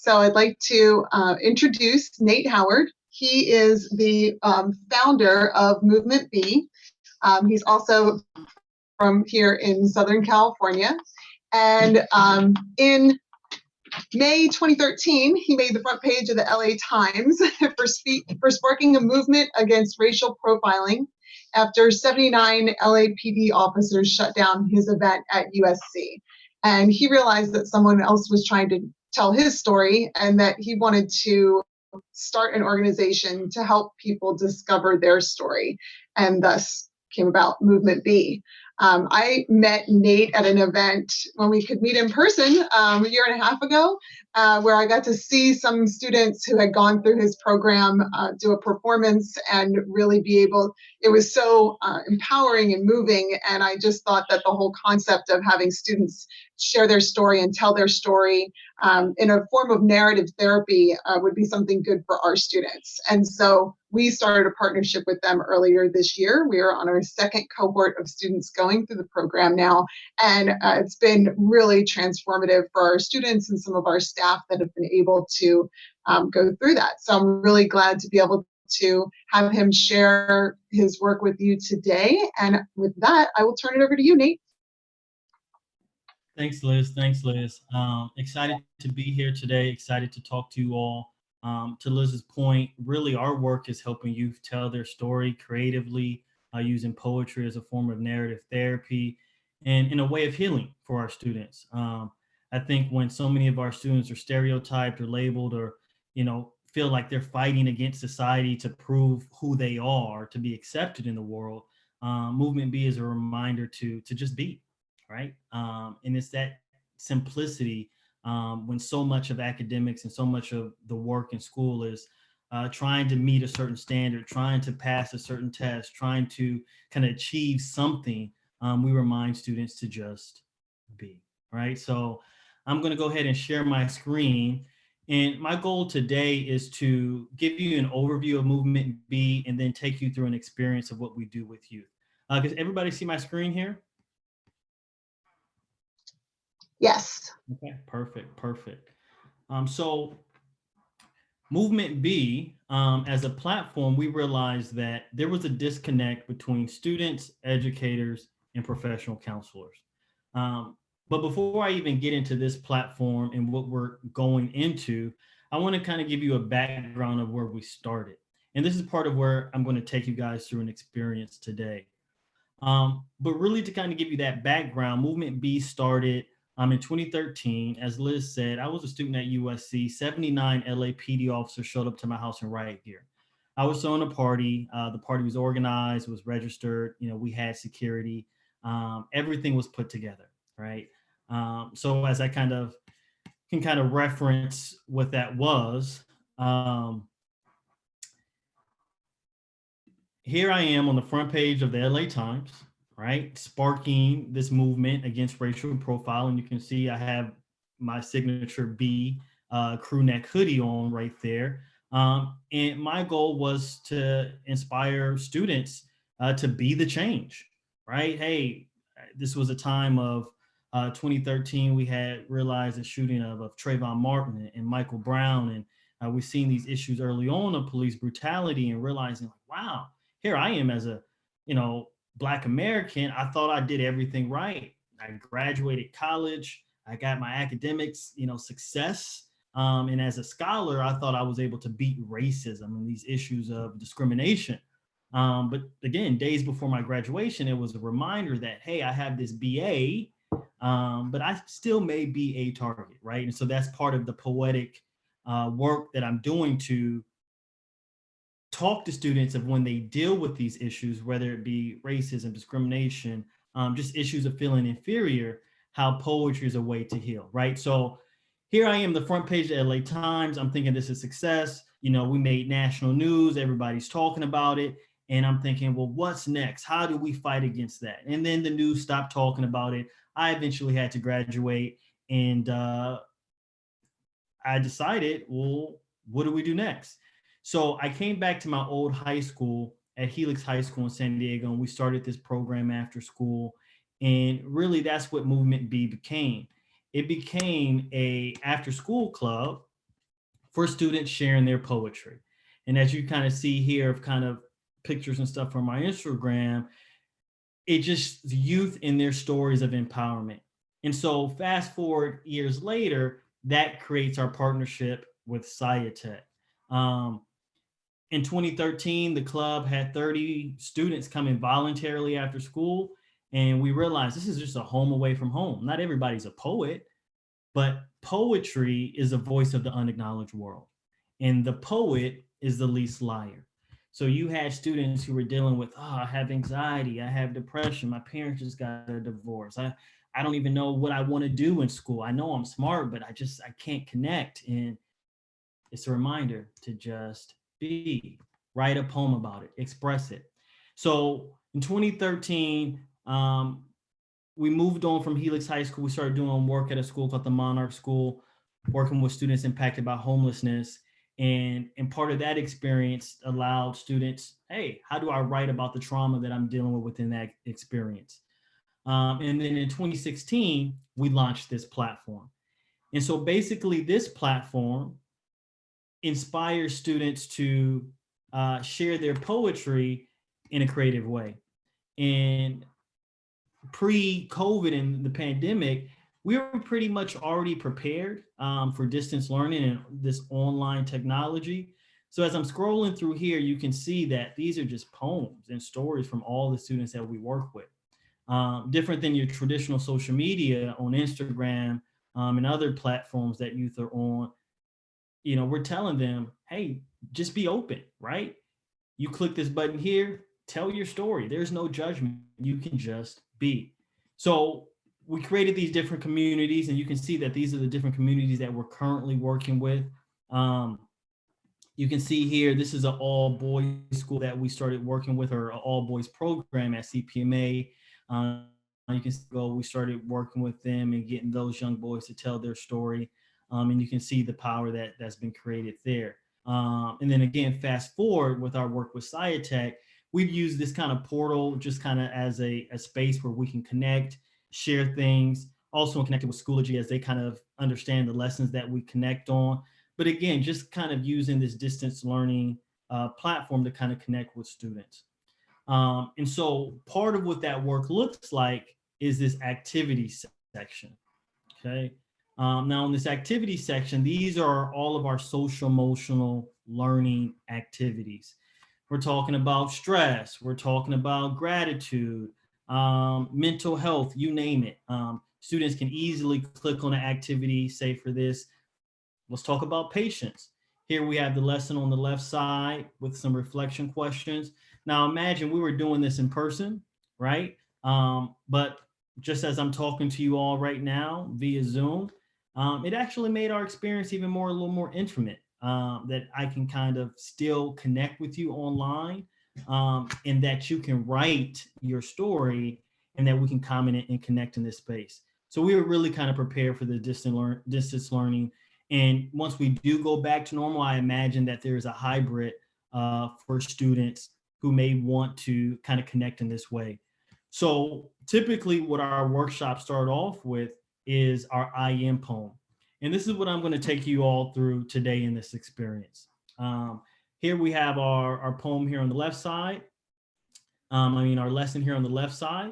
So I'd like to introduce Nate Howard. He is the founder of Movementbe. He's also from here in Southern California. And in May 2013, he made the front page of the LA Times for sparking a movement against racial profiling after 79 LAPD officers shut down his event at USC. And he realized that someone else was trying to tell his story and that he wanted to start an organization to help people discover their story, and thus came about Movementbe. I met Nate at an event when we could meet in person a year and a half ago, where I got to see some students who had gone through his program do a performance and really be able, it was so empowering and moving. And I just thought that the whole concept of having students share their story and tell their story in a form of narrative therapy would be something good for our students. And so we started a partnership with them earlier this year. We are on our second cohort of students going through the program now, and it's been really transformative for our students and some of our staff that have been able to go through that. So I'm really glad to be able to have him share his work with you today. And with that, I will turn it over to you, Nate. Thanks, Liz. Thanks, Liz. Excited to be here today. Excited to talk to you all. To Liz's point, really our work is helping youth tell their story creatively, using poetry as a form of narrative therapy and in a way of healing for our students. I think when so many of our students are stereotyped or labeled or, feel like they're fighting against society to prove who they are, to be accepted in the world, Movementbe is a reminder to just be. Right? And it's that simplicity when so much of academics and so much of the work in school is trying to meet a certain standard, trying to pass a certain test, trying to kind of achieve something. We remind students to just be, right? So I'm going to go ahead and share my screen. And my goal today is to give you an overview of Movementbe and then take you through an experience of what we do with youth. Does everybody see my screen here? Yes. Okay, perfect. So Movementbe, as a platform, we realized that there was a disconnect between students, educators, and professional counselors. But before I even get into this platform and what we're going into, I want to kind of give you a background of where we started. And this is part of where I'm going to take you guys through an experience today. But really to kind of give you that background, Movementbe started in 2013. As Liz said, I was a student at USC. 79 LAPD officers showed up to my house in riot gear. I was throwing a party. The party was organized, was registered. We had security. Everything was put together, right? So as I can reference what that was, here I am on the front page of the LA Times, right? Sparking this movement against racial profile. And you can see I have my signature B crew neck hoodie on right there. And my goal was to inspire students to be the change, right? Hey, this was a time of 2013. We had realized the shooting of Trayvon Martin and Michael Brown. And we've seen these issues early on of police brutality and realizing, like, wow, here I am as a, Black American. I thought I did everything right. I graduated college. I got my academics, success. And as a scholar, I thought I was able to beat racism and these issues of discrimination. But again, days before my graduation, it was a reminder that, hey, I have this BA, but I still may be a target, right? And so that's part of the poetic work that I'm doing to talk to students of when they deal with these issues, whether it be racism, discrimination, just issues of feeling inferior, how poetry is a way to heal, right? So here I am, the front page of LA Times. I'm thinking this is success. We made national news. Everybody's talking about it. And I'm thinking, well, what's next? How do we fight against that? And then the news stopped talking about it. I eventually had to graduate. And I decided, well, what do we do next? So I came back to my old high school at Helix High School in San Diego, and we started this program after school. And really, that's what Movementbe became. It became a after-school club for students sharing their poetry. And as you kind of see here of kind of pictures and stuff from my Instagram, it just the youth in their stories of empowerment. And so fast forward years later, that creates our partnership with SIATech. Um, in 2013, the club had 30 students coming voluntarily after school. And we realized this is just a home away from home. Not everybody's a poet, but poetry is a voice of the unacknowledged world. And the poet is the least liar. So you had students who were dealing with, oh, I have anxiety, I have depression, my parents just got a divorce. I don't even know what I want to do in school. I know I'm smart, but I can't connect. And it's a reminder to just be, write a poem about it, express it. So in 2013, we moved on from Helix High School. We started doing work at a school called the Monarch School, working with students impacted by homelessness. And part of that experience allowed students, hey, how do I write about the trauma that I'm dealing with within that experience? And then in 2016, we launched this platform. And so basically this platform inspires students to share their poetry in a creative way. And pre-COVID and the pandemic, we were pretty much already prepared for distance learning and this online technology. So as I'm scrolling through here, you can see that these are just poems and stories from all the students that we work with. Different than your traditional social media on Instagram and other platforms that youth are on. You know, we're telling them, hey, just be open, right? You click this button here, tell your story. There's no judgment. You can just be. So we created these different communities, and you can see that these are the different communities that we're currently working with. You can see here, this is an all boys school that we started working with, or an all boys program at CPMA. You can go, we started working with them and getting those young boys to tell their story. And you can see the power that's been created there. And then again, fast forward with our work with SIATech, we've used this kind of portal just kind of as a space where we can connect, share things, also connected with Schoology as they kind of understand the lessons that we connect on. But again, just kind of using this distance learning platform to kind of connect with students. And so part of what that work looks like is this activity section, okay? Now in this activity section, these are all of our social emotional learning activities. We're talking about stress, we're talking about gratitude, mental health, you name it. Students can easily click on an activity, say for this, let's talk about patience. Here we have the lesson on the left side with some reflection questions. Now imagine we were doing this in person, right? But just as I'm talking to you all right now via Zoom, it actually made our experience even more, a little more intimate, that I can kind of still connect with you online, and that you can write your story and that we can comment and connect in this space. So we were really kind of prepared for the distance learning. And once we do go back to normal, I imagine that there's a hybrid for students who may want to kind of connect in this way. So typically what our workshops start off with is our I am poem. And this is what I'm going to take you all through today in this experience. Here we have our poem here on the left side. Our lesson here on the left side.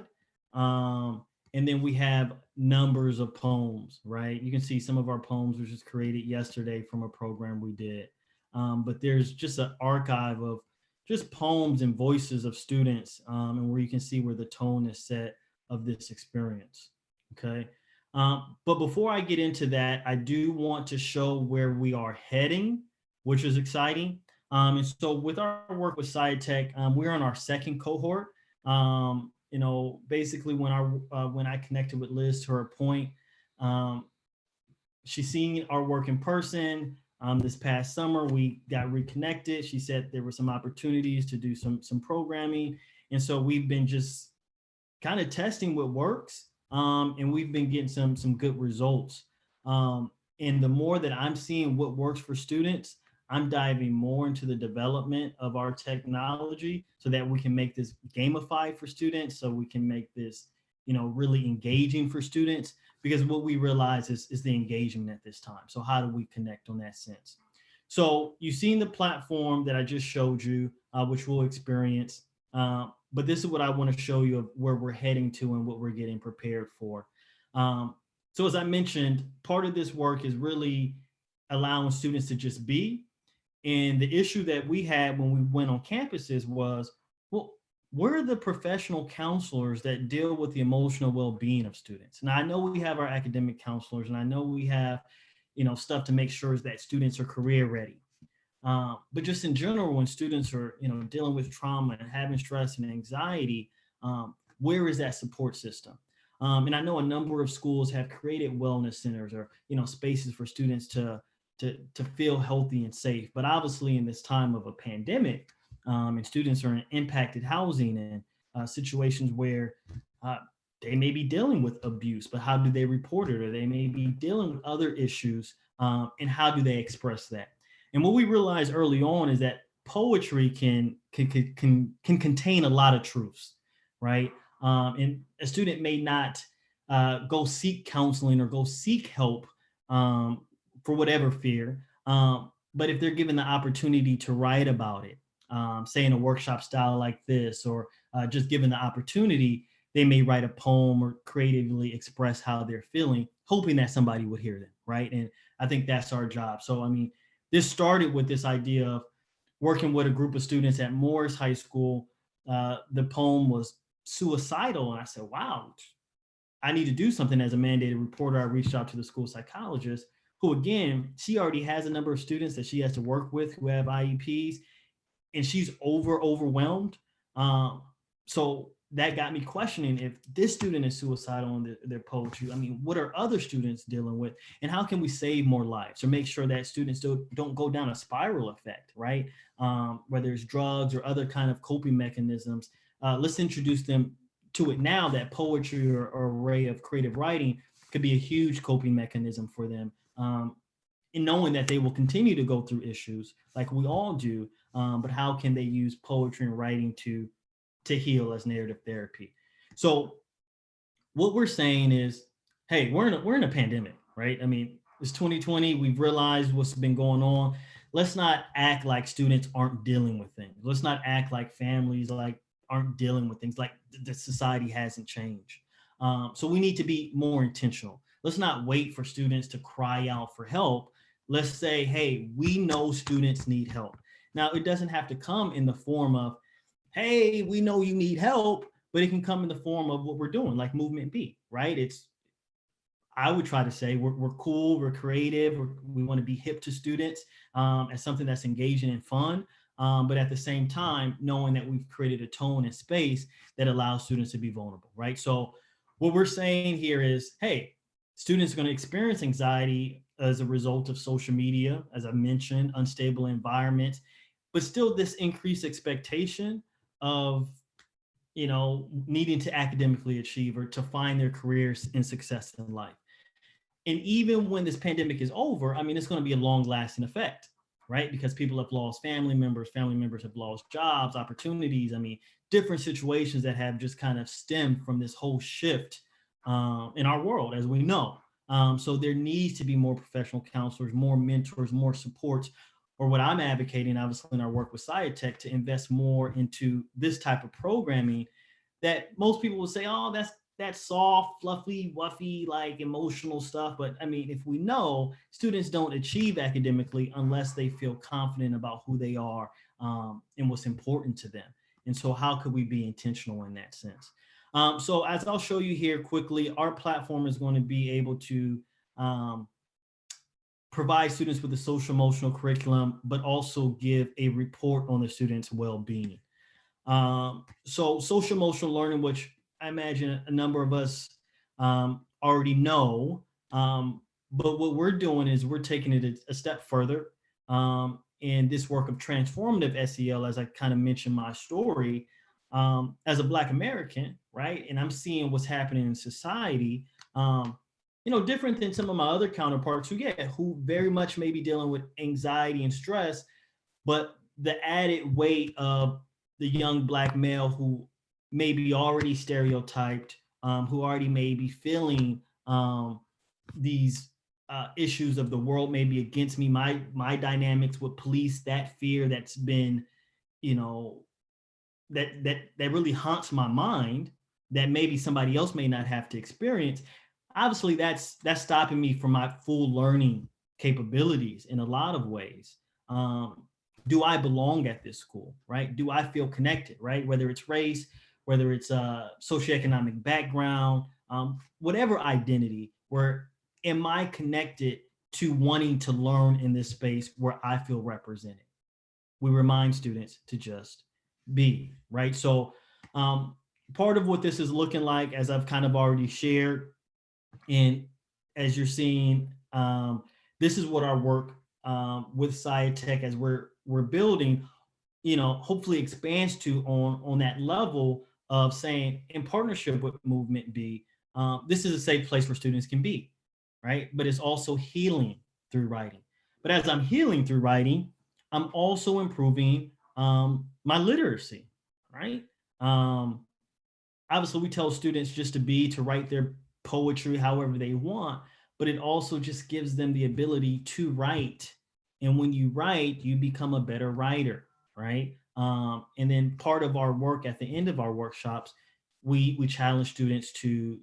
And then we have numbers of poems, right? You can see some of our poems were just created yesterday from a program we did. But there's just an archive of just poems and voices of students, and where you can see where the tone is set of this experience, okay? But before I get into that, I do want to show where we are heading, which is exciting. And so with our work with SIATech, we're on our second cohort. Basically when I connected with Liz, to her point, she's seen our work in person. This past summer, we got reconnected. She said there were some opportunities to do some programming. And so we've been just kind of testing what works. And we've been getting some good results. And the more that I'm seeing what works for students, I'm diving more into the development of our technology so that we can make this gamified for students, so we can make this, really engaging for students, because what we realize is the engagement at this time. So how do we connect on that sense? So you've seen the platform that I just showed you, which we'll experience. But this is what I want to show you of where we're heading to and what we're getting prepared for. So as I mentioned, part of this work is really allowing students to just be. And the issue that we had when we went on campuses was, well, where are the professional counselors that deal with the emotional well-being of students? Now, I know we have our academic counselors, and I know we have, stuff to make sure that students are career ready. But just in general, when students are, dealing with trauma and having stress and anxiety, where is that support system? And I know a number of schools have created wellness centers or, spaces for students to feel healthy and safe. But obviously, in this time of a pandemic, and students are in impacted housing and situations where they may be dealing with abuse, but how do they report it? Or they may be dealing with other issues, and how do they express that? And what we realized early on is that poetry can contain a lot of truths, right? And a student may not go seek counseling or go seek help for whatever fear, but if they're given the opportunity to write about it, say in a workshop style like this, or just given the opportunity, they may write a poem or creatively express how they're feeling, hoping that somebody would hear them, right? And I think that's our job. So, I mean, this started with this idea of working with a group of students at Morris High School. The poem was suicidal. And I said, wow, I need to do something. As a mandated reporter, I reached out to the school psychologist, who, again, she already has a number of students that she has to work with who have IEPs, and she's overwhelmed. So that got me questioning, if this student is suicidal in their poetry, I mean, what are other students dealing with, and how can we save more lives or make sure that students don't go down a spiral effect, right? Whether it's drugs or other kind of coping mechanisms, let's introduce them to it now that poetry or array of creative writing could be a huge coping mechanism for them. In knowing that they will continue to go through issues like we all do, but how can they use poetry and writing to heal as narrative therapy? So what we're saying is, hey, we're in a pandemic, right? I mean, it's 2020. We've realized what's been going on. Let's not act like students aren't dealing with things. Let's not act like families aren't dealing with things, like the society hasn't changed. So we need to be more intentional. Let's not wait for students to cry out for help. Let's say, hey, we know students need help. Now, it doesn't have to come in the form of, hey, we know you need help, but it can come in the form of what we're doing, like Movementbe, right? I would try to say we're cool, we're creative, we want to be hip to students, as something that's engaging and fun, but at the same time, knowing that we've created a tone and space that allows students to be vulnerable, right? So what we're saying here is, hey, students are going to experience anxiety as a result of social media, as I mentioned, unstable environments, but still this increased expectation of, needing to academically achieve or to find their careers and success in life. And even when this pandemic is over, I mean, it's going to be a long lasting effect, right? Because people have lost family members have lost jobs, opportunities. I mean, different situations that have just kind of stemmed from this whole shift in our world, as we know. So there needs to be more professional counselors, more mentors, more supports, or what I'm advocating, obviously, in our work with SIATech, to invest more into this type of programming that most people will say, oh, that's soft, fluffy, wuffy, like emotional stuff. But I mean, if we know students don't achieve academically unless they feel confident about who they are, and what's important to them. And so how could we be intentional in that sense? So as I'll show you here quickly, our platform is going to be able to provide students with a social emotional curriculum, but also give a report on the students' well-being. So social emotional learning, which I imagine a number of us already know, but what we're doing is we're taking it a step further in this work of transformative SEL, as I kind of mentioned my story, as a Black American, right? And I'm seeing what's happening in society, different than some of my other counterparts who very much may be dealing with anxiety and stress, but the added weight of the young Black male who may be already stereotyped, who already may be feeling these issues of the world may be against me, my dynamics with police, that fear that's been, you know, that really haunts my mind, that maybe somebody else may not have to experience. Obviously, that's stopping me from my full learning capabilities in a lot of ways. Do I belong at this school, right? Do I feel connected, right? Whether it's race, whether it's socioeconomic background, whatever identity, where am I connected to wanting to learn in this space where I feel represented? We remind students to just be, right? So part of what this is looking like, as I've kind of already shared, and as you're seeing, this is what our work with SIATech, as we're building, you know, hopefully expands to on that level of saying, in partnership with Movementbe, this is a safe place where students can be, right? But it's also healing through writing. But as I'm healing through writing, I'm also improving my literacy, right? Obviously, we tell students just to write their poetry however they want, but it also just gives them the ability to write. And when you write, you become a better writer, right? And then part of our work at the end of our workshops, we challenge students to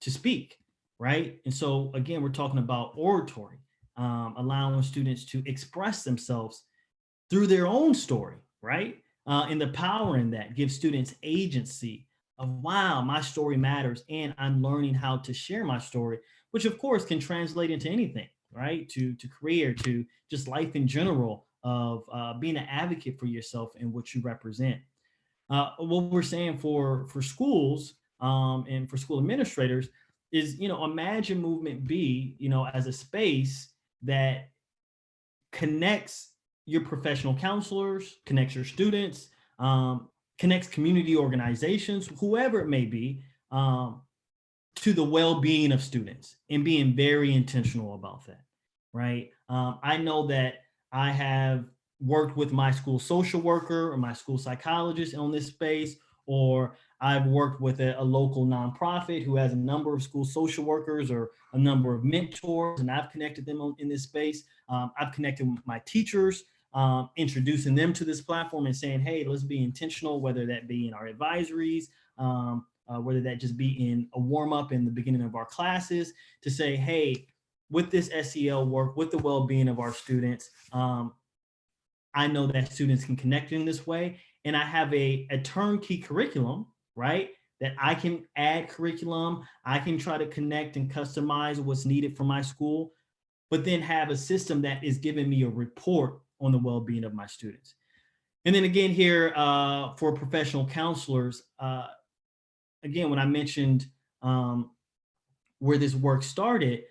speak, right? And so again, we're talking about oratory, allowing students to express themselves through their own story, right? And the power in that gives students agency of, wow, my story matters, and I'm learning how to share my story, which of course can translate into anything, right? To career, to just life in general, of being an advocate for yourself and what you represent. What we're saying for schools and for school administrators is, you know, imagine Movementbe, you know, as a space that connects your professional counselors, connects your students, connects community organizations, whoever it may be, to the well-being of students, and being very intentional about that, right? I know that I have worked with my school social worker or my school psychologist on this space, or I've worked with a local nonprofit who has a number of school social workers or a number of mentors, and I've connected them in this space. I've connected with my teachers, introducing them to this platform and saying, hey, let's be intentional, whether that be in our advisories, whether that just be in a warm up in the beginning of our classes, to say, hey, with this SEL work, with the well-being of our students, I know that students can connect in this way. And I have a turnkey curriculum, right? That I can add curriculum. I can try to connect and customize what's needed for my school, but then have a system that is giving me a report on the well-being of my students. And then again here, for professional counselors, again, when I mentioned where this work started,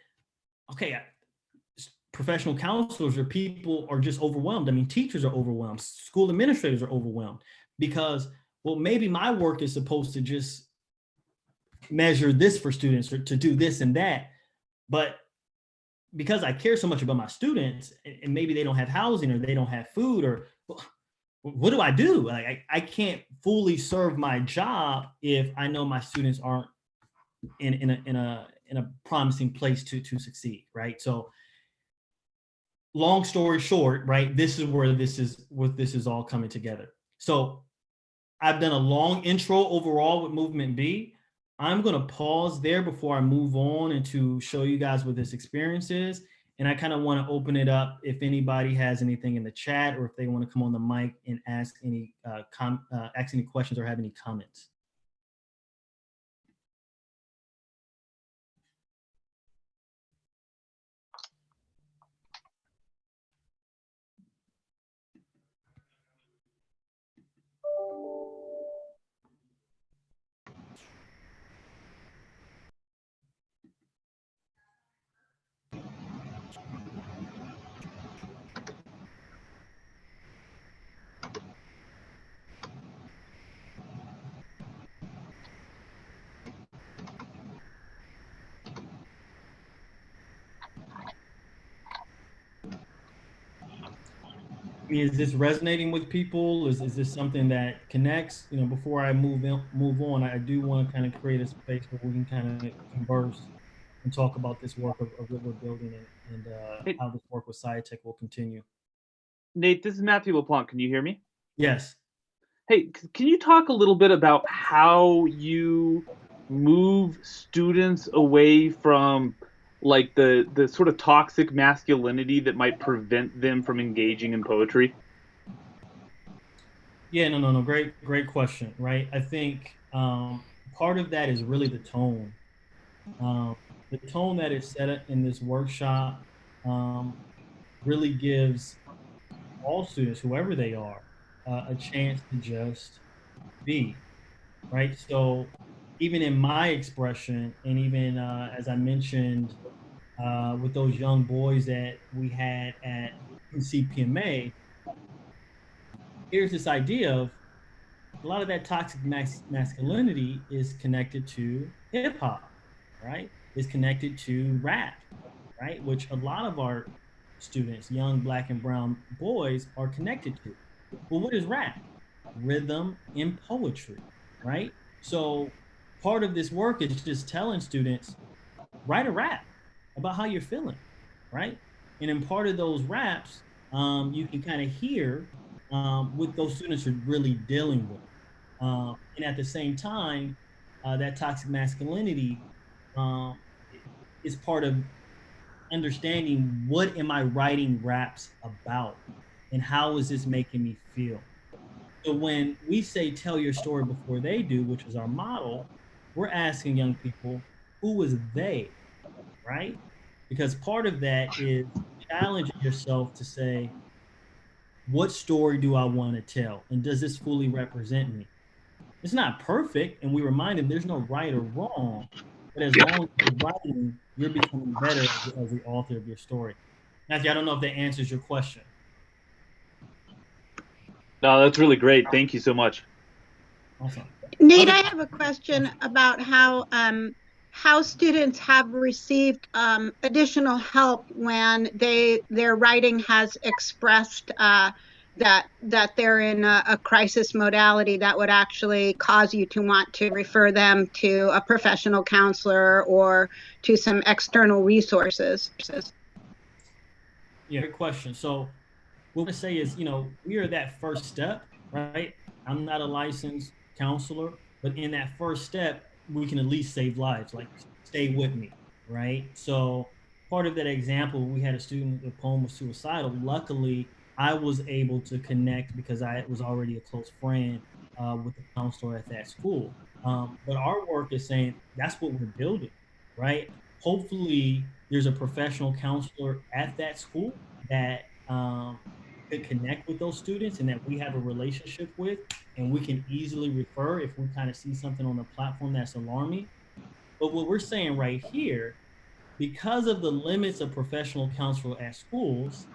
okay, professional counselors or people are just overwhelmed. I mean, teachers are overwhelmed, school administrators are overwhelmed, because, well, maybe my work is supposed to just measure this for students or to do this and that. But because I care so much about my students, and maybe they don't have housing or they don't have food, or what do I do? Like, I can't fully serve my job if I know my students aren't in a promising place to succeed, right? So long story short, right, this is where this is all coming together. So I've done a long intro overall with Movementbe. I'm going to pause there before I move on and to show you guys what this experience is. And I kind of want to open it up if anybody has anything in the chat, or if they want to come on the mic and ask any questions or have any comments. Is this resonating with people? Is this something that connects? You know, before I move on, I do want to kind of create a space where we can kind of converse. and talk about this work of what we're building and Hey, how this work with SIATech will continue. Nate, this is Matthew LaPlante. Can you hear me? Yes. Hey, can you talk a little bit about how you move students away from like the sort of toxic masculinity that might prevent them from engaging in poetry? Yeah, no. Great question, right? I think part of that is really the tone. Um, the tone that is set in this workshop really gives all students, whoever they are, a chance to just be, right? So even in my expression, and even as I mentioned with those young boys that we had at CPMA, here's this idea of a lot of that toxic masculinity is connected to hip hop, right? Is connected to rap, right? Which a lot of our students, young black and brown boys, are connected to. Well, what is rap? Rhythm and poetry, right? So part of this work is just telling students, write a rap about how you're feeling, right? And in part of those raps, you can kind of hear what those students are really dealing with. And at the same time, that toxic masculinity um, is part of understanding what am I writing raps about and how is this making me feel. So when we say tell your story before they do, which is our model, we're asking young people, who is they, right? Because part of that is challenging yourself to say, what story do I want to tell? And does this fully represent me? It's not perfect, and we remind them there's no right or wrong, but as long as you're writing, you're becoming better as the author of your story. Matthew, I don't know if that answers your question. No, that's really great. Thank you so much. Awesome. Nate, Other I have a question about how students have received additional help when their writing has expressed that they're in a crisis modality that would actually cause you to want to refer them to a professional counselor or to some external resources. Yeah, great question. So what we say is, we are that first step, right? I'm not a licensed counselor, but in that first step, we can at least save lives. Like, stay with me, right? So part of that example, we had a student, the poem was suicidal. Luckily, I was able to connect because I was already a close friend with the counselor at that school. But our work is saying that's what we're building, right? Hopefully, there's a professional counselor at that school that could connect with those students and that we have a relationship with, and we can easily refer if we kind of see something on the platform that's alarming. But what we're saying right here, because of the limits of professional counsel at schools,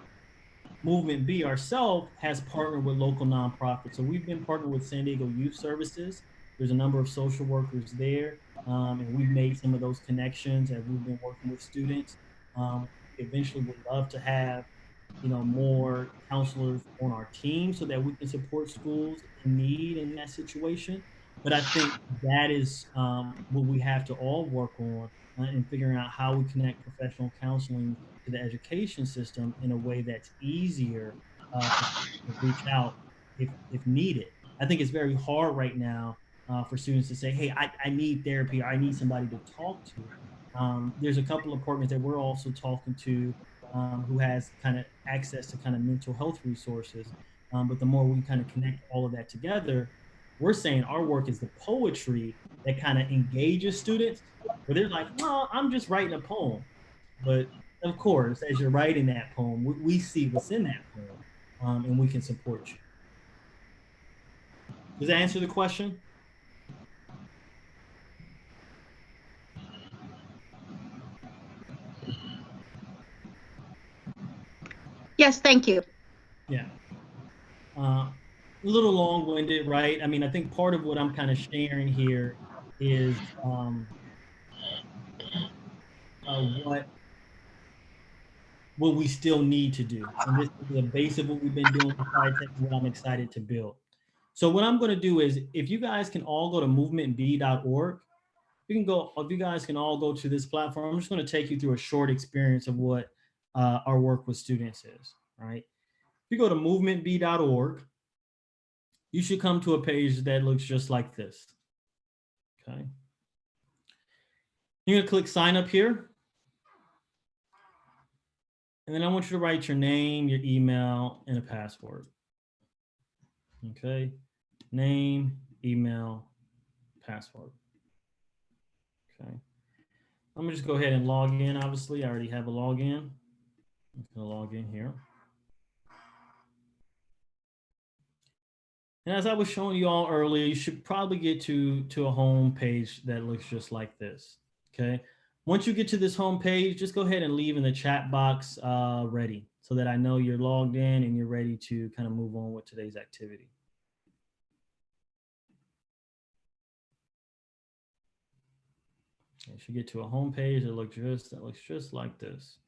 Movementbe ourselves has partnered with local nonprofits. So we've been partnered with San Diego Youth Services. There's a number of social workers there, and we've made some of those connections as we've been working with students. Eventually, would love to have more counselors on our team so that we can support schools in need in that situation. But I think that is what we have to all work on in figuring out how we connect professional counseling to the education system in a way that's easier for students to reach out if needed. I think it's very hard right now for students to say, hey, I need therapy, or I need somebody to talk to. There's a couple of partners that we're also talking to who has kind of access to kind of mental health resources. But the more we kind of connect all of that together, we're saying our work is the poetry that kind of engages students, where they're like, well, I'm just writing a poem. But of course, as you're writing that poem, we see what's in that poem, and we can support you. Does that answer the question? Yes, thank you. Yeah. A little long-winded, right? I mean, I think part of what I'm kind of sharing here is what we still need to do. And this is the base of what we've been doing with SciTech, what I'm excited to build. So what I'm going to do is, if you guys can all go to movementbe.org, if you guys can all go to this platform, I'm just going to take you through a short experience of what our work with students is, right? If you go to movementbe.org, you should come to a page that looks just like this, okay? You're gonna click sign up here. And then I want you to write your name, your email, and a password. Okay, name, email, password. Okay, I'm gonna just go ahead and log in. Obviously, I already have a login. I'm gonna log in here. And as I was showing you all earlier, you should probably get to a home page that looks just like this. Okay, once you get to this home page, just go ahead and leave in the chat box ready, so that I know you're logged in and you're ready to kind of move on with today's activity. You should get to a home page that looks just like this.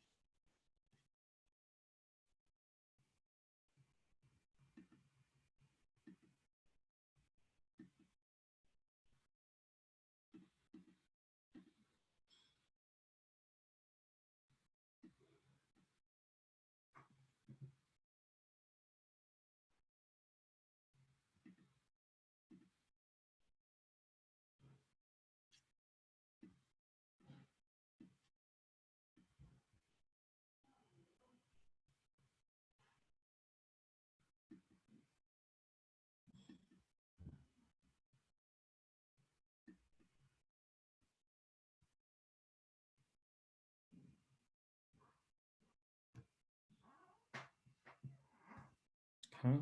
Okay.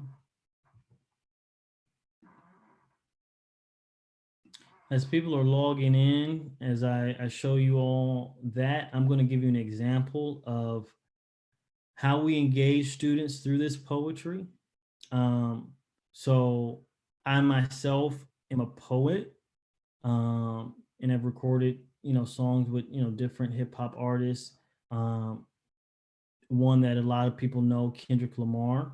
As people are logging in, as I show you all that, I'm going to give you an example of how we engage students through this poetry. So I myself am a poet, and I've recorded, songs with, different hip hop artists. One that a lot of people know, Kendrick Lamar.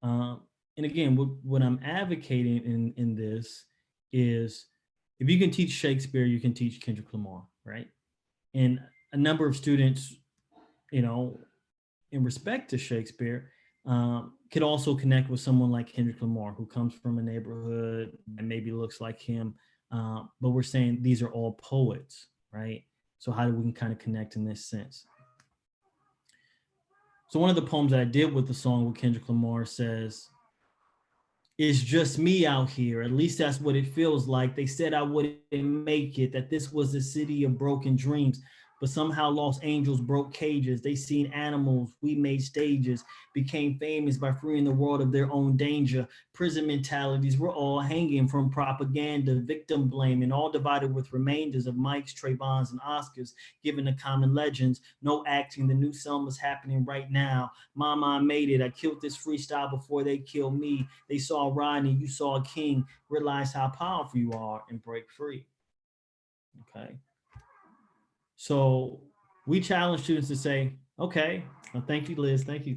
And again, what I'm advocating in this is, if you can teach Shakespeare, you can teach Kendrick Lamar, right? And a number of students, in respect to Shakespeare, could also connect with someone like Kendrick Lamar, who comes from a neighborhood that maybe looks like him. But we're saying these are all poets, right? So how do we kind of connect in this sense? So one of the poems that I did with the song with Kendrick Lamar says, "It's just me out here. At least that's what it feels like. They said I wouldn't make it, that this was a city of broken dreams. But somehow lost angels broke cages. They seen animals, we made stages, became famous by freeing the world of their own danger. Prison mentalities, we're all hanging from propaganda, victim blaming, all divided with remainders of Mikes, Trayvons, and Oscars, given the common legends. No acting, the new Selma's happening right now. Mama, I made it. I killed this freestyle before they killed me. They saw Rodney, you saw a king. Realize how powerful you are and break free." Okay. So we challenge students to say, okay, well, thank you, Liz. Thank you.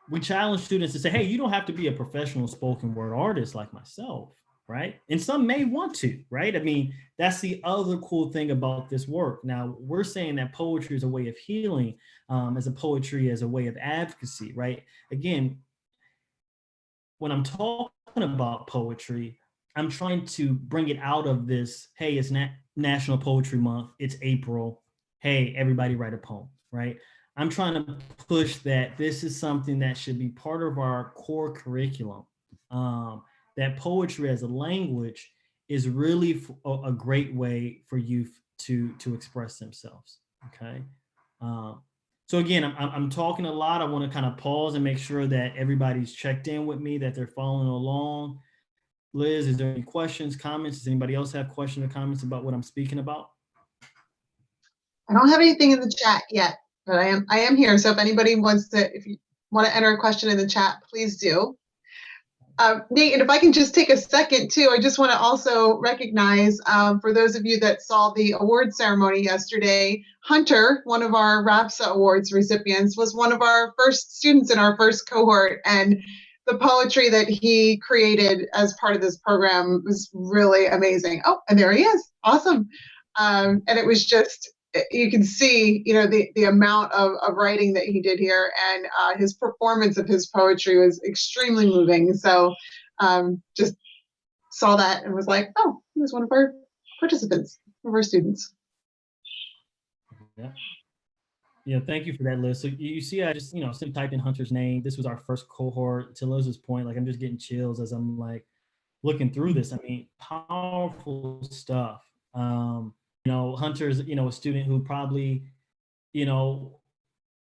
We challenge students to say, hey, you don't have to be a professional spoken word artist like myself, right? And some may want to, right? I mean, that's the other cool thing about this work. Now, we're saying that poetry is a way of healing, as a way of advocacy, right? Again, when I'm talking about poetry, I'm trying to bring it out of this, hey, it's National Poetry Month, it's April, hey, everybody write a poem, right? I'm trying to push that this is something that should be part of our core curriculum, that poetry as a language is really a great way for youth to express themselves, okay? So again, I'm talking a lot. I want to kind of pause and make sure that everybody's checked in with me, that they're following along. Liz, is there any questions, comments? Does anybody else have questions or comments about what I'm speaking about? I don't have anything in the chat yet, but I am here. So if anybody wants to, if you want to enter a question in the chat, please do. Nate, and if I can just take a second too, I just want to also recognize, for those of you that saw the award ceremony yesterday, Hunter, one of our RAPSA awards recipients, was one of our first students in our first cohort, and the poetry that he created as part of this program was really amazing. Oh, and there he is. Awesome. And it was just, you can see, the amount of writing that he did here, and his performance of his poetry was extremely moving. So just saw that and was like, oh, he was one of our participants, one of our students. Yeah. Yeah, thank you for that, Liz. So you see, I just, simply typed in Hunter's name. This was our first cohort. To Liz's point, like I'm just getting chills as I'm like looking through this. I mean, powerful stuff. Hunter's, a student who probably,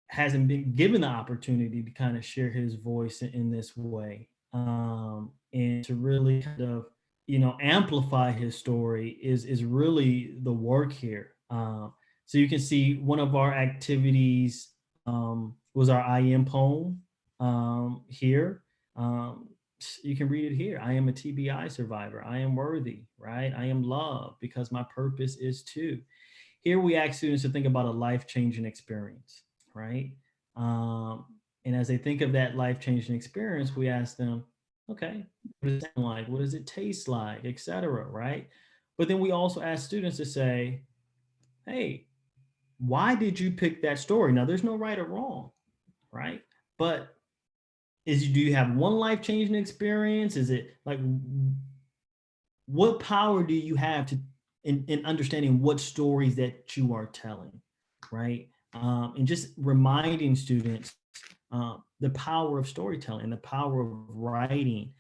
hasn't been given the opportunity to kind of share his voice in this way, and to really kind of, amplify his story is really the work here. So you can see one of our activities was our I am poem here. You can read it here. I am a TBI survivor. I am worthy, right? I am loved because my purpose is to. Here we ask students to think about a life-changing experience, right? And as they think of that life-changing experience, we ask them, okay, what does it sound like? What does it taste like, et cetera, right? But then we also ask students to say, hey, why did you pick that story? Now, there's no right or wrong, right? But do you have one life-changing experience? Is it like, what power do you have in understanding what stories that you are telling, right? And just reminding students the power of storytelling, the power of writing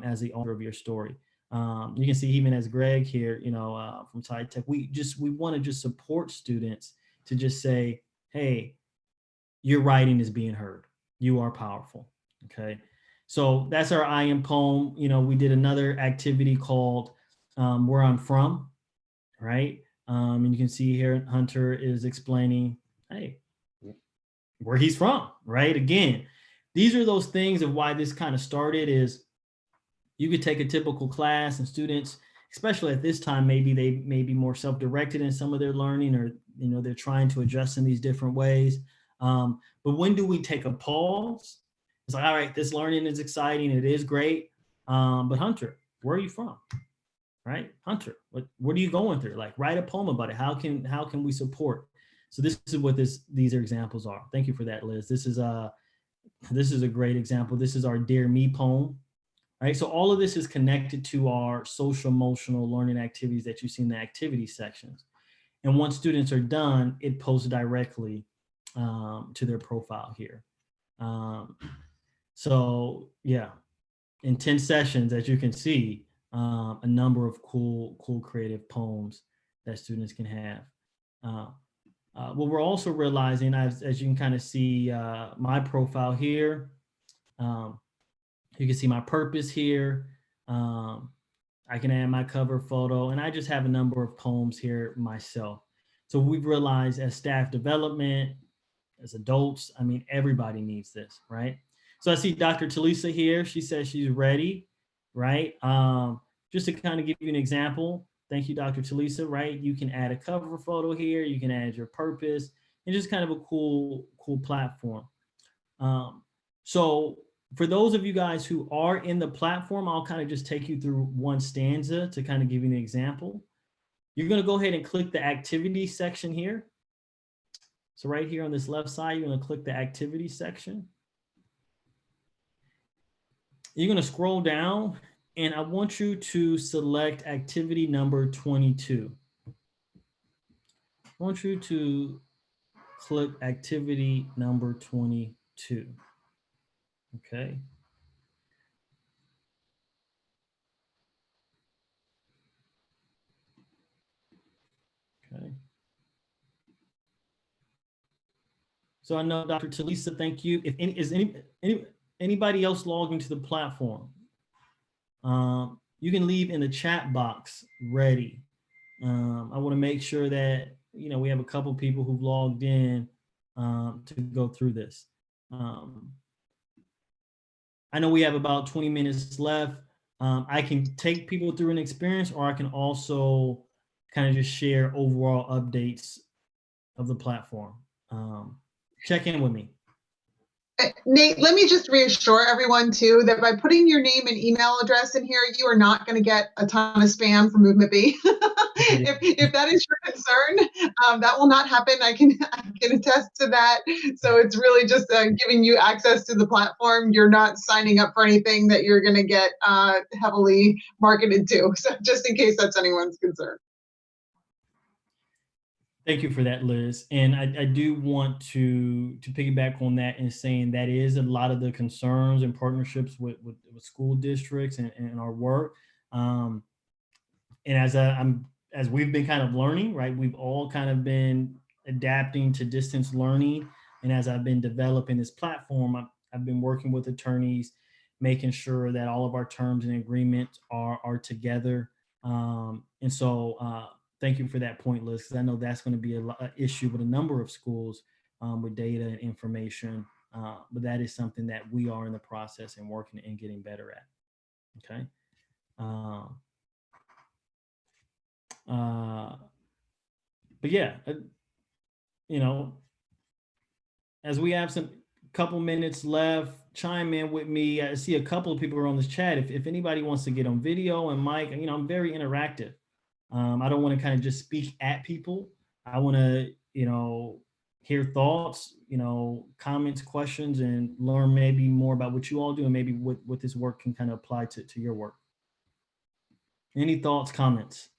as the author of your story. You can see even as Greg here, from SIATech, we want to just support students to just say, hey, your writing is being heard. You are powerful, okay? So that's our I am poem. We did another activity called Where I'm From, right? And you can see here, Hunter is explaining, hey, where he's from, right? Again, these are those things of why this kind of started is you could take a typical class and students, especially at this time, maybe they may be more self-directed in some of their learning, or, they're trying to adjust in these different ways. But when do we take a pause? It's like, all right, this learning is exciting. It is great. But Hunter, where are you from? Right? Hunter, what are you going through? Like, write a poem about it. How can we support? So this is what these are examples are. Thank you for that, Liz. This is a great example. This is our Dear Me poem. Right? So all of this is connected to our social emotional learning activities that you see in the activity sections. And once students are done, it posts directly to their profile here. So yeah, in 10 sessions, as you can see, a number of cool creative poems that students can have. What we're also realizing, as you can kind of see my profile here, you can see my purpose here. I can add my cover photo, and I just have a number of poems here myself. So we've realized as staff development, as adults, I mean, everybody needs this, right? So I see Dr. Talisa here. She says she's ready, right? Just to kind of give you an example. Thank you, Dr. Talisa, right? You can add a cover photo here. You can add your purpose, and just kind of a cool platform. So for those of you guys who are in the platform, I'll kind of just take you through one stanza to kind of give you an example. You're going to go ahead and click the activity section here. So right here on this left side, you're going to click the activity section. You're going to scroll down, and I want you to select activity number 22. I want you to click activity number 22. Okay. Okay. So I know Dr. Talisa, thank you. If anybody else logged into the platform, you can leave in the chat box ready. I want to make sure that we have a couple people who've logged in to go through this. I know we have about 20 minutes left. I can take people through an experience, or I can also kind of just share overall updates of the platform. Check in with me. Nate, let me just reassure everyone too that by putting your name and email address in here, you are not going to get a ton of spam from Movementbe. If that is your concern, that will not happen. I can attest to that. So it's really just giving you access to the platform. You're not signing up for anything that you're going to get heavily marketed to. So just in case that's anyone's concern. Thank you for that, Liz. And I do want to piggyback on that and saying that is a lot of the concerns and partnerships with school districts and our work. And as we've been kind of learning, right, we've all kind of been adapting to distance learning. And as I've been developing this platform, I've been working with attorneys, making sure that all of our terms and agreements are together. And so thank you for that point, Liz, because I know that's going to be an issue with a number of schools with data and information. But that is something that we are in the process and working and getting better at. Okay. But yeah, you know, as we have some couple minutes left, chime in with me. I see a couple of people are on this chat. If anybody wants to get on video and mic, you know, I'm very interactive. I don't want to kind of just speak at people. I want to, you know, hear thoughts, you know, comments, questions, and learn maybe more about what you all do and maybe what this work can kind of apply to your work. Any thoughts, comments?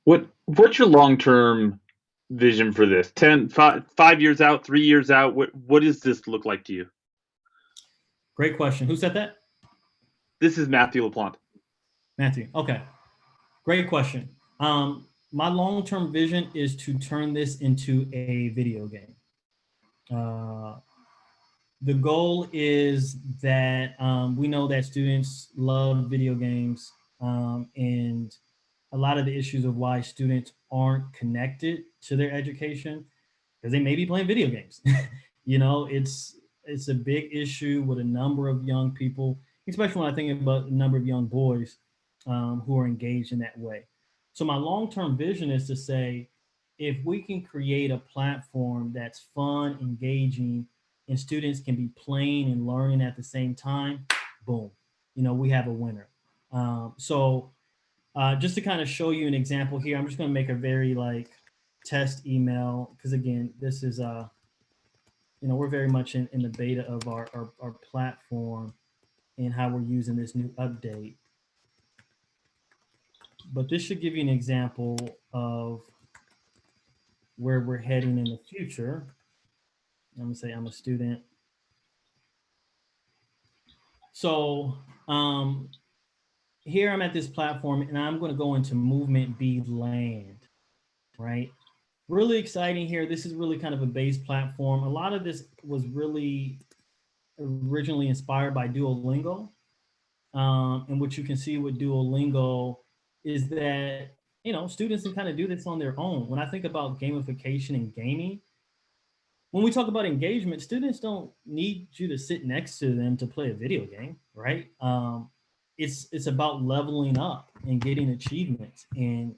What's your long-term vision for this? 5 years out, 3 years out, what does this look like to you? Great question. Who said that? This is Matthew LaPlante. Matthew. Okay. Great question. My long-term vision is to turn this into a video game. The goal is that we know that students love video games, and a lot of the issues of why students aren't connected to their education because they may be playing video games. You know, it's a big issue with a number of young people, especially when I think about a number of young boys who are engaged in that way. So my long-term vision is to say, if we can create a platform that's fun, engaging, and students can be playing and learning at the same time, boom, you know, we have a winner. Just to kind of show you an example here, I'm just going to make a very test email because again, this is you know, we're very much in the beta of our platform and how we're using this new update. But this should give you an example of where we're heading in the future. I'm gonna say I'm a student. So here I'm at this platform and I'm gonna go into MovementBland, right? Really exciting here. This is really kind of a base platform. A lot of this was really originally inspired by Duolingo. And what you can see with Duolingo is that, you know, students can kind of do this on their own. When I think about gamification and gaming, when we talk about engagement, students don't need you to sit next to them to play a video game, right? It's about leveling up and getting achievements and,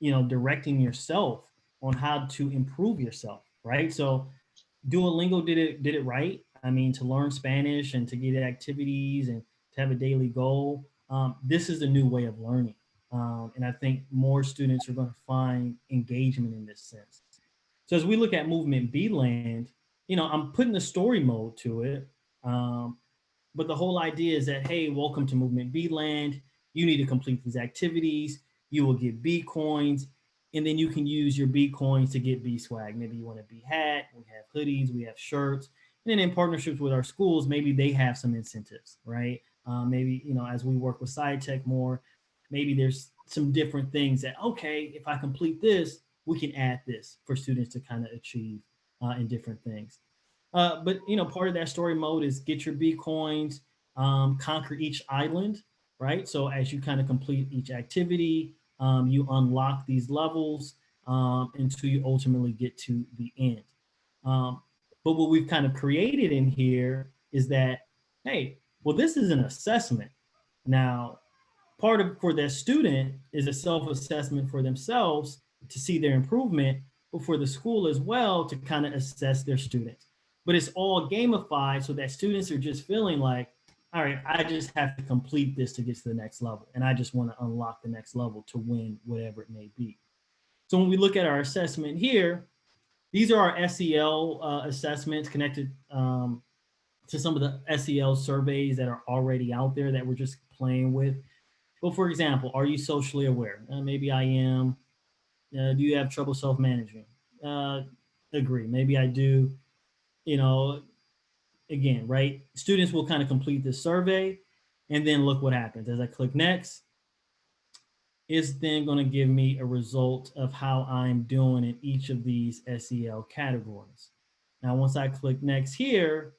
you know, directing yourself on how to improve yourself, right? So Duolingo did it right. I mean, to learn Spanish and to get activities and to have a daily goal. This is a new way of learning. And I think more students are going to find engagement in this sense. So as we look at MovementBland, you know, I'm putting the story mode to it. But the whole idea is that, hey, welcome to MovementBland. You need to complete these activities. You will get B coins. And then you can use your B coins to get B swag. Maybe you want a B hat. We have hoodies. We have shirts. And then in partnerships with our schools, maybe they have some incentives, right? Maybe, you know, as we work with SIATech more, maybe there's some different things that, okay, if I complete this, we can add this for students to kind of achieve in different things. But, you know, part of that story mode is get your B coins, conquer each island, right? So as you kind of complete each activity, you unlock these levels until you ultimately get to the end. But what we've kind of created in here is that, hey, well, this is an assessment. Now, part of for that student is a self-assessment for themselves to see their improvement, but for the school as well to kind of assess their students. But it's all gamified so that students are just feeling like, all right, I just have to complete this to get to the next level. And I just want to unlock the next level to win whatever it may be. So when we look at our assessment here, these are our SEL assessments connected to some of the SEL surveys that are already out there that we're just playing with. Well, for example, are you socially aware? Maybe I am. Do you have trouble self-managing? Agree. Maybe I do. You know, again, right? Students will kind of complete this survey and then look what happens. As I click next, it's then going to give me a result of how I'm doing in each of these SEL categories. Now, once I click next here,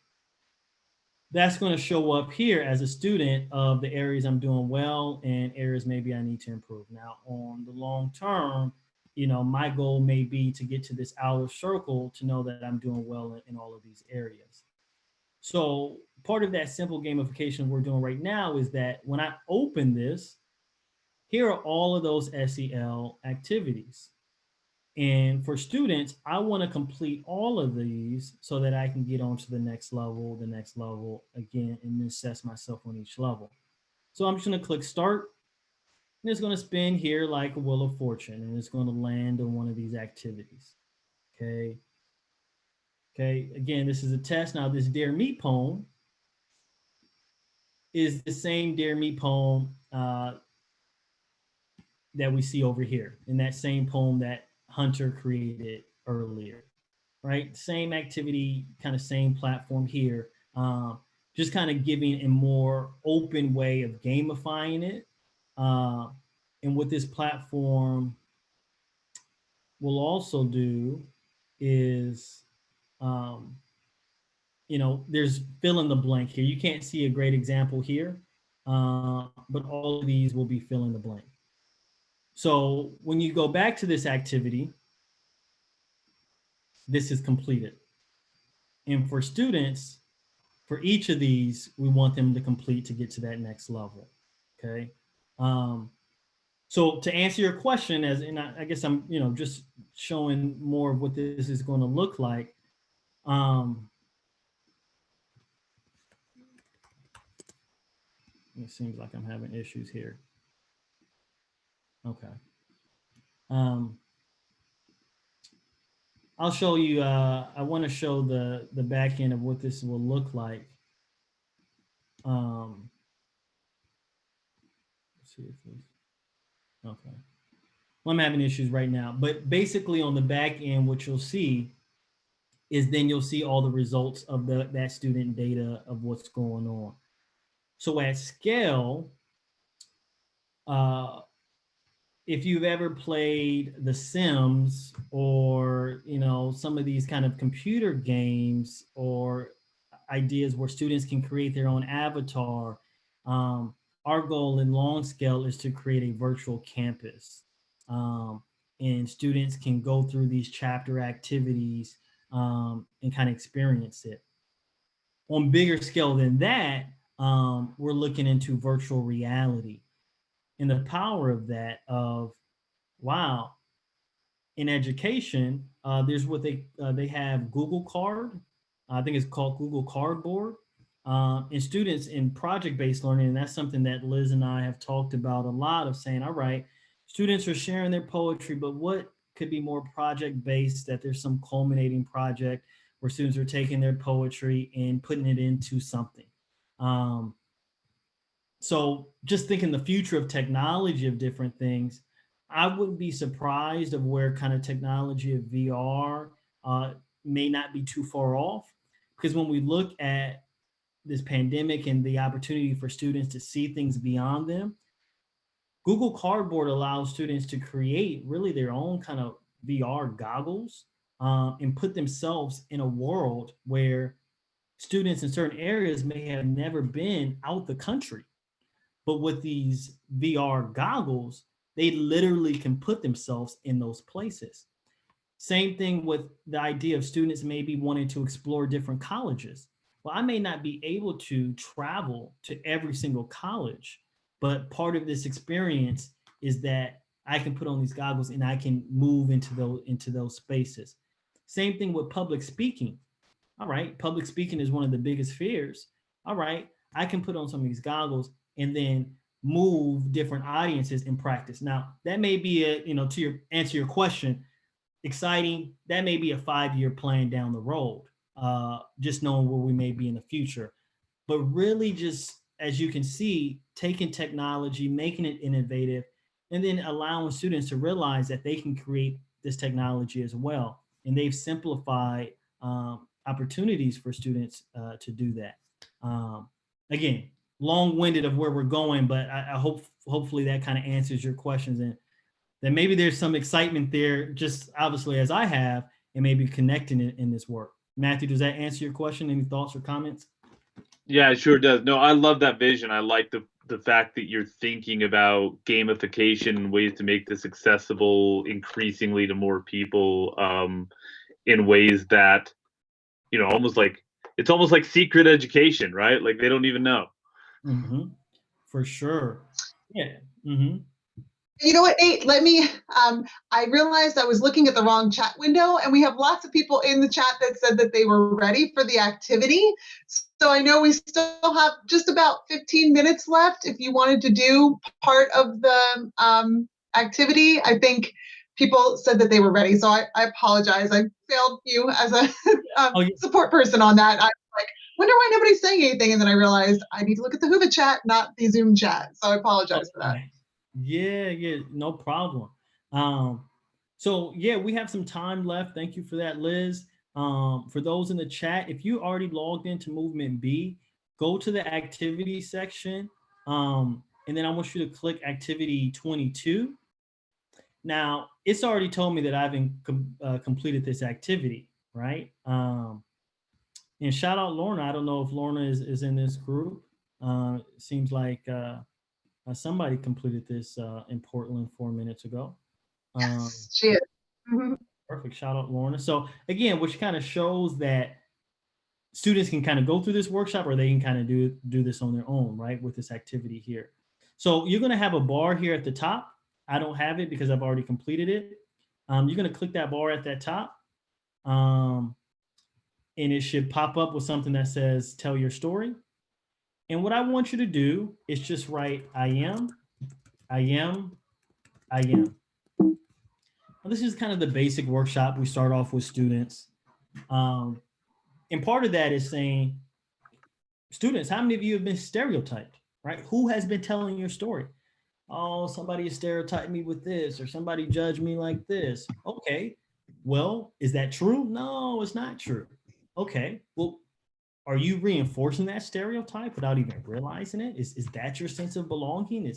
that's going to show up here as a student of the areas I'm doing well and areas maybe I need to improve. Now, on the long term, you know, my goal may be to get to this outer circle to know that I'm doing well in all of these areas. So part of that simple gamification we're doing right now is that when I open this, here are all of those SEL activities. And for students, I want to complete all of these so that I can get on to the next level again, and assess myself on each level. So I'm just going to click start, and it's going to spin here like a wheel of fortune, and it's going to land on one of these activities. Okay. Okay. Again, this is a test. Now, this Dare Me poem is the same Dare Me poem that we see over here, in that same poem that Hunter created earlier, right? Same activity, kind of same platform here, just kind of giving a more open way of gamifying it. And what this platform will also do is, you know, there's fill in the blank here. You can't see a great example here, but all of these will be fill in the blank. So when you go back to this activity, this is completed. And for students, for each of these, we want them to complete to get to that next level, okay? So to answer your question, and I guess I'm, you know, just showing more of what this is going to look like. It seems like I'm having issues here. Okay. I'll show you, I want to show the back end of what this will look like. Let's see if this, okay. Well, I'm having issues right now, but basically on the back end, what you'll see is then you'll see all the results of that student data of what's going on. So at scale, if you've ever played The Sims or, you know, some of these kind of computer games or ideas where students can create their own avatar, our goal in Longskill is to create a virtual campus. And students can go through these chapter activities and kind of experience it. On bigger scale than that, we're looking into virtual reality. And the power of that of, wow, in education, there's what they have Google Card. I think it's called Google Cardboard. And students in project-based learning, and that's something that Liz and I have talked about a lot of saying, all right, students are sharing their poetry, but what could be more project-based, that there's some culminating project where students are taking their poetry and putting it into something. So just thinking the future of technology of different things, I wouldn't be surprised of where kind of technology of VR may not be too far off. Because when we look at this pandemic and the opportunity for students to see things beyond them, Google Cardboard allows students to create really their own kind of VR goggles and put themselves in a world where students in certain areas may have never been out the country. But with these VR goggles, they literally can put themselves in those places. Same thing with the idea of students maybe wanting to explore different colleges. Well, I may not be able to travel to every single college, But part of this experience is that I can put on these goggles and I can move into those spaces. Same thing with public speaking. All right, public speaking is one of the biggest fears. All right, I can put on some of these goggles and then move different audiences in practice. Now, that may be to answer your question, exciting. That may be a 5-year plan down the road, just knowing where we may be in the future. But really, just as you can see, taking technology, making it innovative, and then allowing students to realize that they can create this technology as well. And they've simplified opportunities for students to do that. Again, long-winded of where we're going, but I hope hopefully that kind of answers your questions, and then maybe there's some excitement there, just obviously as I have, and maybe connecting it in this work. Matthew, does that answer your question? Any thoughts or comments? Yeah, it sure does. No, I love that vision. I like the fact that you're thinking about gamification and ways to make this accessible increasingly to more people in ways that, it's almost like secret education, right? Like they don't even know. Mm-hmm. For sure. Yeah. Mm-hmm. You know what, Nate, I realized I was looking at the wrong chat window, and we have lots of people in the chat that said that they were ready for the activity. So I know we still have just about 15 minutes left. If you wanted to do part of the activity, I think people said that they were ready. So I apologize. I failed you as a support person on that. I was like, wonder why nobody's saying anything. And then I realized I need to look at the Whova chat, not the Zoom chat. So I apologize for that. Yeah, no problem. So yeah, we have some time left. Thank you for that, Liz. For those in the chat, if you already logged into Movementbe, go to the activity section, and then I want you to click activity 22. Now, it's already told me that I've completed this activity, right? And shout out Lorna. I don't know if Lorna is in this group. Seems like somebody completed this in Portland 4 minutes ago. Yes, she is. Perfect. Shout out Lorna. So again, which kind of shows that students can kind of go through this workshop, or they can kind of do this on their own, right, with this activity here. So you're going to have a bar here at the top. I don't have it because I've already completed it. You're going to click that bar at that top, and it should pop up with something that says tell your story. And what I want you to do is just write I am. Now, this is kind of the basic workshop. We start off with students. And part of that is saying, students, how many of you have been stereotyped, right? Who has been telling your story? Oh, somebody stereotyped me with this, or somebody judged me like this. Okay, well, is that true? No, it's not true. Okay, well, are you reinforcing that stereotype without even realizing it? Is that your sense of belonging?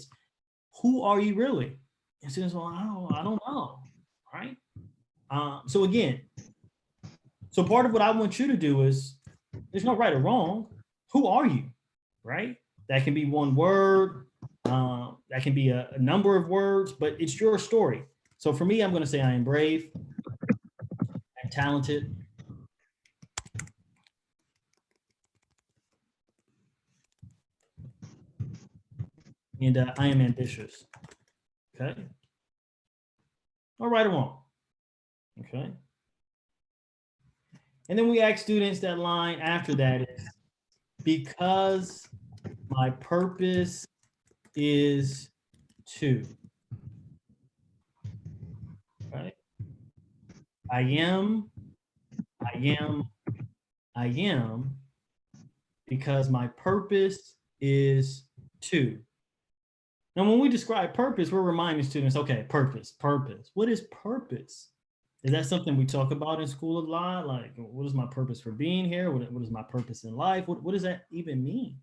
Who are you really? And students, well, I don't know, right? So again, part of what I want you to do is, there's no right or wrong. Who are you, right? That can be one word, that can be a number of words, but it's your story. So for me, I'm going to say I am brave, I'm talented, and I am ambitious. Okay. All right or wrong. Okay. And then we ask students that line after that is, because my purpose is to. Right? I am because my purpose is to. Now, when we describe purpose, we're reminding students, okay, purpose. What is purpose? Is that something we talk about in school a lot? Like, what is my purpose for being here? What is my purpose in life? What does that even mean?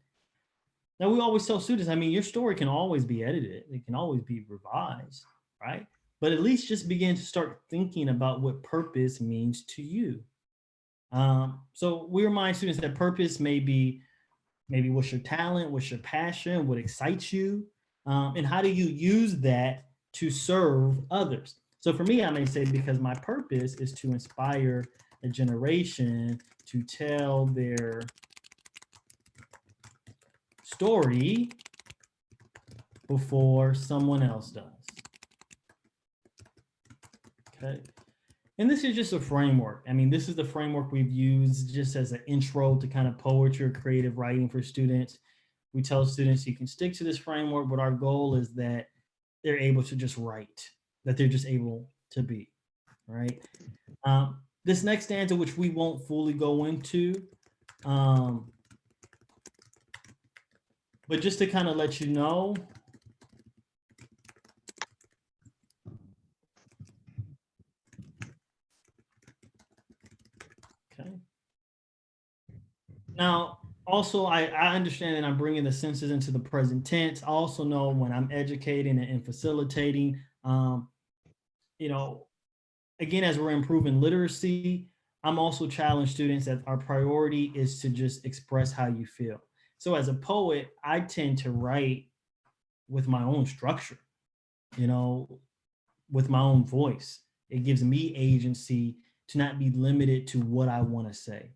Now, we always tell students, I mean, your story can always be edited. It can always be revised, right? But at least just begin to start thinking about what purpose means to you. So we remind students that purpose may be maybe what's your talent, what's your passion, what excites you, and how do you use that to serve others? So for me, I may say, because my purpose is to inspire a generation to tell their story before someone else does. Okay. And this is just a framework. I mean, this is the framework we've used just as an intro to kind of poetry or creative writing for students. We tell students you can stick to this framework, but our goal is that they're able to just write, that they're just able to be, right? This next stanza, which we won't fully go into, but just to kind of let you know, okay. Now, also, I understand that I'm bringing the senses into the present tense. I also know when I'm educating and facilitating, you know, again, as we're improving literacy, I'm also challenging students that our priority is to just express how you feel. So as a poet, I tend to write with my own structure, you know, with my own voice. It gives me agency to not be limited to what I want to say.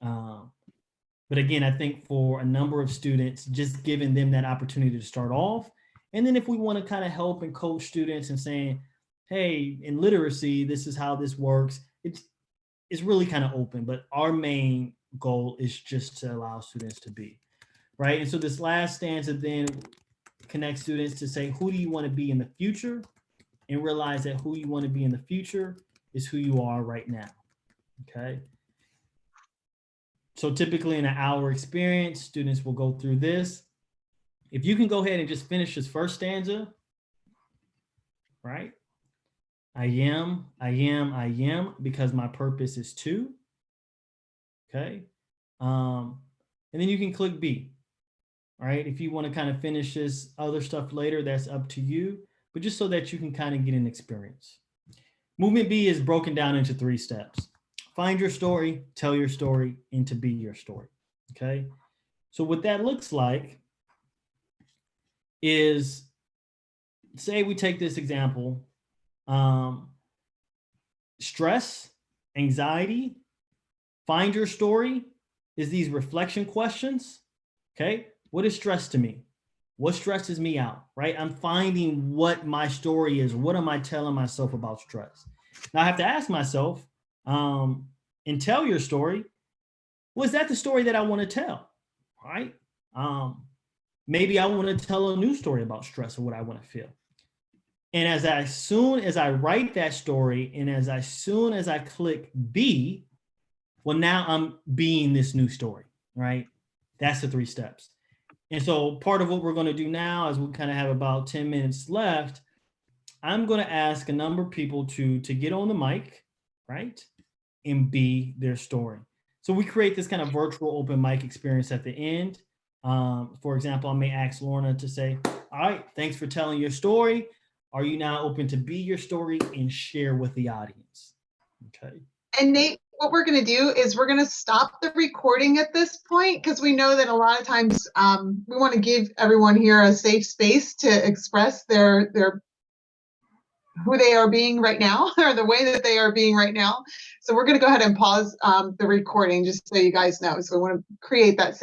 But again, I think for a number of students, just giving them that opportunity to start off. And then if we want to kind of help and coach students and saying, hey, in literacy, this is how this works. It's really kind of open, but our main goal is just to allow students to be, right? And so this last stanza then connects students to say, who do you want to be in the future? And realize that who you want to be in the future is who you are right now, okay? So typically in an hour experience, students will go through this. If you can go ahead and just finish this first stanza, right? I am, because my purpose is to, okay? And then you can click B, all right? If you want to kind of finish this other stuff later, that's up to you, but just so that you can kind of get an experience. Movementbe is broken down into 3 steps. Find your story, tell your story, and to be your story, okay? So what that looks like is, say we take this example, stress, anxiety, find your story is these reflection questions, okay? What is stress to me? What stresses me out, right? I'm finding what my story is. What am I telling myself about stress? Now I have to ask myself, and tell your story, was that the story that I want to tell, right? Maybe I want to tell a new story about stress or what I want to feel. And as soon as I write that story and as soon as I click B, well, now I'm being this new story, right? That's the 3 steps. And so part of what we're going to do now, as we kind of have about 10 minutes left, I'm going to ask a number of people to get on the mic, right? And be their story. So we create this kind of virtual open mic experience at the end. For example, I may ask Lorna to say, all right, thanks for telling your story. Are you now open to be your story and share with the audience? Okay. And Nate, what we're going to do is we're going to stop the recording at this point because we know that a lot of times we want to give everyone here a safe space to express their who they are being right now or the way that they are being right now. So we're going to go ahead and pause the recording just so you guys know. So we want to create that